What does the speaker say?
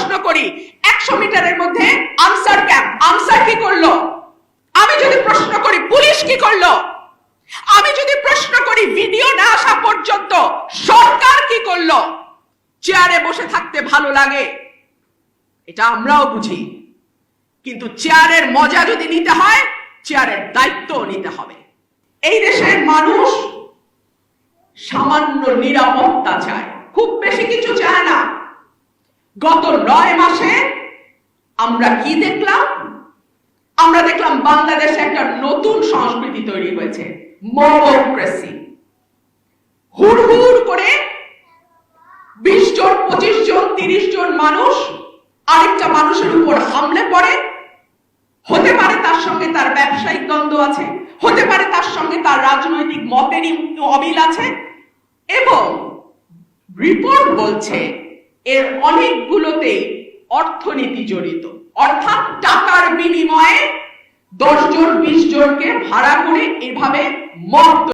প্রশ্ন করি 100 মিটারের মধ্যে আনসার ক্যাম্প, আনসার কি করলো? আমি যদি প্রশ্ন করি পুলিশ কি করলো? আমি যদি প্রশ্ন করি ভিডিও না আসা পর্যন্ত সরকার কি করলো? চেয়ারে বসে থাকতে ভালো লাগে, এটা আমরাও বুঝি, কিন্তু চেয়ারের মজা যদি নিতে হয় চেয়ারের দায়িত্ব নিতে হবে। এই দেশের মানুষ সামান্য নিরাপত্তা চায়, খুব বেশি কিছু চায় না। গত 9 মাসে আমরা কি দেখলাম? আমরা দেখলাম বাংলাদেশে একটা নতুন সংস্কৃতি তৈরি হয়েছে, মবক্রেসি। হুড়হুড় করে 20 জন, 25 জন, 30 জন মানুষ আরেকটা মানুষের উপর হামলে পড়ে। হতে পারে তার সঙ্গে তার ব্যবসায়িক দ্বন্দ্ব আছে, হতে পারে তার সঙ্গে তার রাজনৈতিক মতেরই অমিল আছে, এবং রিপোর্ট বলছে এর অনেকগুলোতেই অর্থনীতি জড়িত, অর্থাৎ টাকার বিনিময়ে 10 জন 20 জনকে ভাড়া করে এভাবে মত